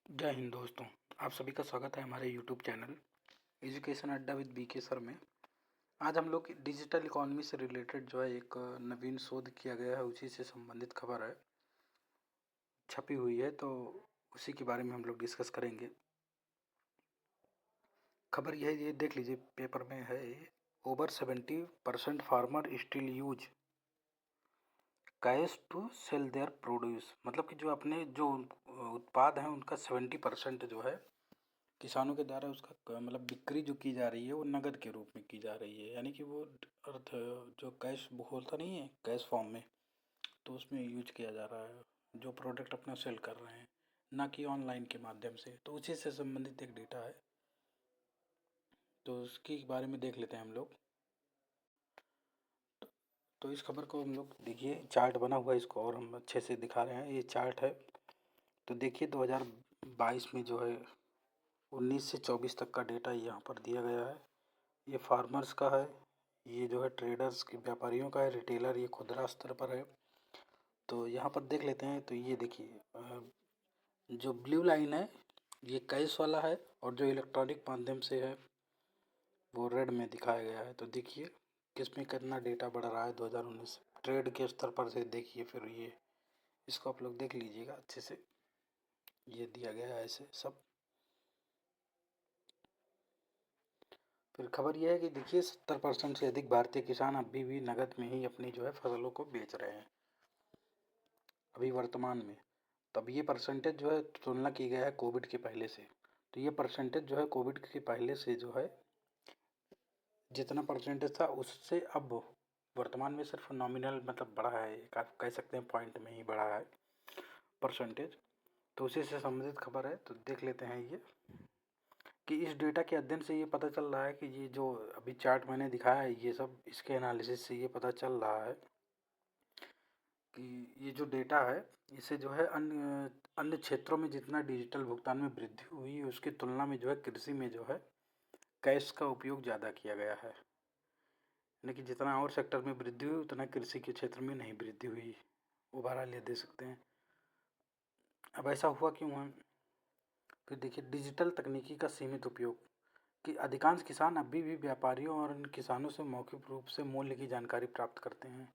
जय हिंद दोस्तों। आप सभी का स्वागत है हमारे यूट्यूब चैनल एजुकेशन अड्डा विद बीके सर में। आज हम लोग डिजिटल इकॉनमी से रिलेटेड जो है एक नवीन शोध किया गया है, उसी से संबंधित खबर है, छपी हुई है, तो उसी के बारे में हम लोग डिस्कस करेंगे। खबर यह है, ये देख लीजिए, पेपर में है। Over 70% farmer still use cash to sell their produce. मतलब कि जो अपने जो उत्पाद हैं उनका 70% जो है किसानों के द्वारा उसका मतलब बिक्री जो की जा रही है वो नगद के रूप में की जा रही है, यानी कि वो अर्थ जो कैश होता नहीं है कैश फॉर्म में, तो उसमें यूज किया जा रहा है जो प्रोडक्ट अपना सेल कर रहे हैं, ना कि ऑनलाइन के माध्यम से। तो उसी से संबंधित एक डेटा है, तो उसके बारे में देख लेते हैं हम लोग। तो इस खबर को हम लोग देखिए, चार्ट बना हुआ है, इसको और हम अच्छे से दिखा रहे हैं। ये चार्ट है, तो देखिए 2022 में जो है 19 से 24 तक का डेटा यहाँ पर दिया गया है। ये फार्मर्स का है, ये जो है ट्रेडर्स के व्यापारियों का है, रिटेलर ये खुदरा स्तर पर है। तो यहाँ पर देख लेते हैं। तो ये देखिए, जो ब्लू लाइन है ये कैश वाला है, और जो इलेक्ट्रॉनिक माध्यम से है वो रेड में दिखाया गया है। तो देखिए किसमें कितना डेटा बढ़ रहा है 2019 ट्रेड के स्तर पर से। देखिए फिर ये इसको आप लोग देख लीजिएगा अच्छे से, ये दिया गया है ऐसे सब। फिर खबर यह है कि देखिए 70% से अधिक भारतीय किसान अभी भी नगद में ही अपनी जो है फसलों को बेच रहे हैं अभी वर्तमान में। तब ये परसेंटेज जो है तुलना की गया है कोविड के पहले से। तो ये परसेंटेज जो है कोविड के पहले से जो है जितना परसेंटेज था उससे अब वर्तमान में सिर्फ नॉमिनल मतलब बढ़ा है, आप कह सकते हैं पॉइंट में ही बढ़ा है परसेंटेज। तो उसी से संबंधित खबर है, तो देख लेते हैं ये कि इस डेटा के अध्ययन से ये पता चल रहा है कि ये जो अभी चार्ट मैंने दिखाया है ये सब, इसके एनालिसिस से ये पता चल रहा है कि ये जो डेटा है इसे जो है अन्य अन्य क्षेत्रों में जितना डिजिटल भुगतान में वृद्धि हुई है उसकी तुलना में जो है कृषि में जो है कैश का उपयोग ज़्यादा किया गया है। यानी कि जितना और सेक्टर में वृद्धि हुई उतना कृषि के क्षेत्र में नहीं वृद्धि हुई। ओवरऑल ये दे सकते हैं। अब ऐसा हुआ क्यों है? फिर देखिए, डिजिटल तकनीकी का सीमित उपयोग, कि अधिकांश किसान अभी भी व्यापारियों और अन्य किसानों से मौखिक रूप से मूल्य की जानकारी प्राप्त करते हैं।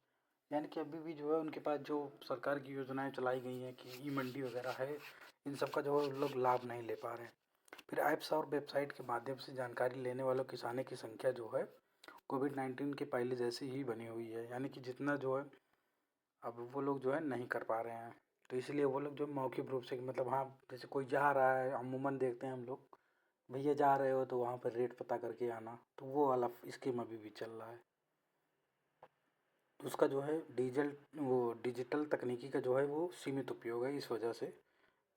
यानी कि अभी भी जो है उनके पास जो सरकार की योजनाएं चलाई गई हैं कि ई मंडी वगैरह है, इन सब का जो है उन लोग लाभ नहीं ले पा रहे हैं। फिर ऐप्स और वेबसाइट के माध्यम से जानकारी लेने वालों किसानों की संख्या जो है कोविड-19 के पहले जैसी ही बनी हुई है। यानी कि जितना जो है अब वो लोग जो है नहीं कर पा रहे हैं। तो इसलिए वो लोग जो मौखिक रूप से मतलब, हाँ जैसे कोई जा रहा है, अमूमन देखते हैं हम लोग, भैया जा रहे हो तो वहाँ पर रेट पता करके आना, तो वो वाला स्कीम अभी भी चल रहा है। उसका जो है डिजिटल तकनीकी का जो है वो सीमित उपयोग है, इस वजह से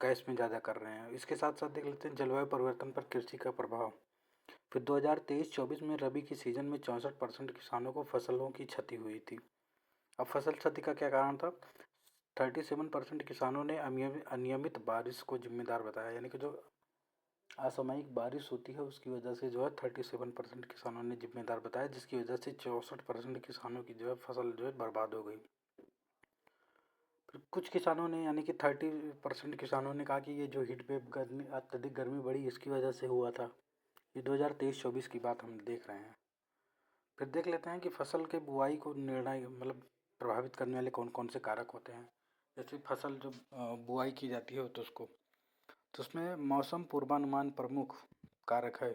कैश में ज़्यादा कर रहे हैं। इसके साथ साथ देख लेते हैं जलवायु परिवर्तन पर कृषि का प्रभाव। फिर 2023-24 में रबी की सीज़न में 64% किसानों को फसलों की क्षति हुई थी। अब फसल क्षति का क्या कारण था? 37% किसानों ने अनियमित बारिश को जिम्मेदार बताया। यानी कि जो असामयिक बारिश होती है उसकी वजह से जो है 37% किसानों ने जिम्मेदार बताया, जिसकी वजह से 64% किसानों की जो है फसल जो है बर्बाद हो गई। फिर कुछ किसानों ने यानी कि 30% किसानों ने कहा कि ये जो हीट वेव गर्मी अत्यधिक गर्मी बढ़ी इसकी वजह से हुआ था। ये 2023-24 की बात हम देख रहे हैं। फिर देख लेते हैं कि फसल के बुआई को निर्णय मतलब प्रभावित करने वाले कौन कौन से कारक होते हैं। जैसे फसल जो बुआई की जाती है तो उसमें मौसम पूर्वानुमान प्रमुख कारक है।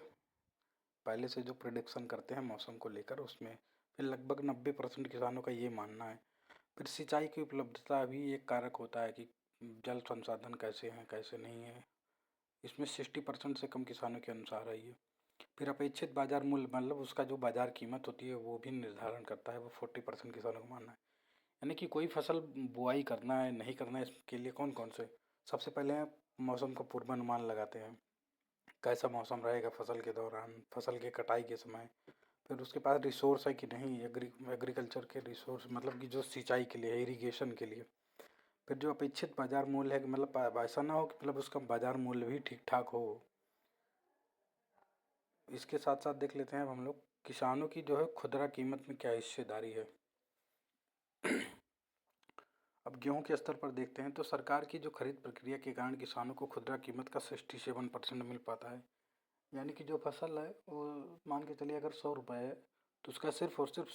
पहले से जो प्रिडिक्शन करते हैं मौसम को लेकर, उसमें फिर लगभग 90% किसानों का ये मानना है। फिर सिंचाई की उपलब्धता भी एक कारक होता है कि जल संसाधन कैसे हैं कैसे नहीं है। इसमें 60% से कम किसानों के अनुसार है ये। फिर अपेक्षित बाजार मूल्य मतलब उसका जो बाजार कीमत होती है वो भी निर्धारण करता है, वो 40% किसानों का मानना है। यानी कि कोई फसल बुआई करना है नहीं करना है इसके लिए कौन कौन से, सबसे पहले मौसम का पूर्वानुमान लगाते हैं, कैसा मौसम रहेगा फसल के दौरान, फसल के कटाई के समय। फिर उसके पास रिसोर्स है कि नहीं, एग्रीकल्चर के रिसोर्स मतलब कि जो सिंचाई के लिए, इरिगेशन के लिए। फिर जो अपेक्षित बाजार मूल्य है कि मतलब ऐसा ना हो कि मतलब उसका बाजार मूल्य भी ठीक ठाक हो। इसके साथ साथ देख लेते हैं अब हम लोग किसानों की जो है खुदरा कीमत में क्या हिस्सेदारी है। अब गेहूं के स्तर पर देखते हैं तो सरकार की जो खरीद प्रक्रिया के कारण किसानों को खुदरा कीमत का 67% मिल पाता है। यानी कि जो फसल है वो मान के चलिए अगर 100 रुपये है तो उसका सिर्फ और सिर्फ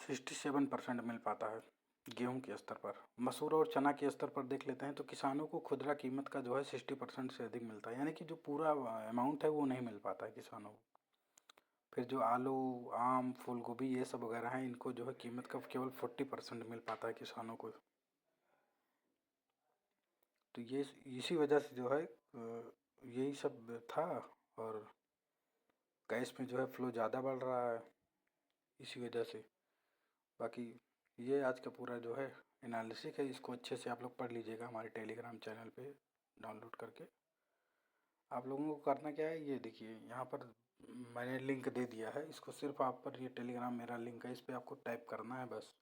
67% मिल पाता है गेहूं के स्तर पर। मसूर और चना के स्तर पर देख लेते हैं तो किसानों को खुदरा कीमत का जो है 60% से अधिक मिलता है, यानी कि जो पूरा अमाउंट है वो नहीं मिल पाता है किसानों को। फिर जो आलू, आम, फूल गोभी ये सब वगैरह हैं इनको जो है कीमत का केवल 40% मिल पाता है किसानों को। तो ये इसी वजह से जो है यही सब था। और गैस में जो है फ्लो ज़्यादा बढ़ रहा है इसी वजह से। बाकी ये आज का पूरा जो है एनालिसिस है, इसको अच्छे से आप लोग पढ़ लीजिएगा हमारे टेलीग्राम चैनल पे डाउनलोड करके। आप लोगों को करना क्या है, ये देखिए यहाँ पर मैंने लिंक दे दिया है, इसको सिर्फ आप पर, ये टेलीग्राम मेरा लिंक है, इस पर आपको टाइप करना है बस।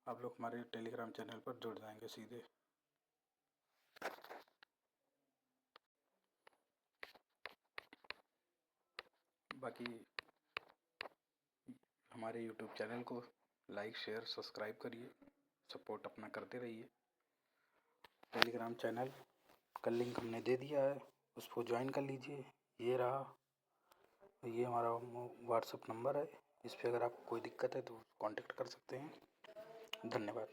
आप लोग हमारे टेलीग्राम चैनल पर जुड़ जाएंगे सीधे। बाकी हमारे यूट्यूब चैनल को लाइक, शेयर, सब्सक्राइब करिए, सपोर्ट अपना करते रहिए। टेलीग्राम चैनल का लिंक हमने दे दिया है, उसको ज्वाइन कर लीजिए। ये रहा, ये हमारा व्हाट्सअप नंबर है, इस पर अगर आपको कोई दिक्कत है तो कांटेक्ट कर सकते हैं। धन्यवाद।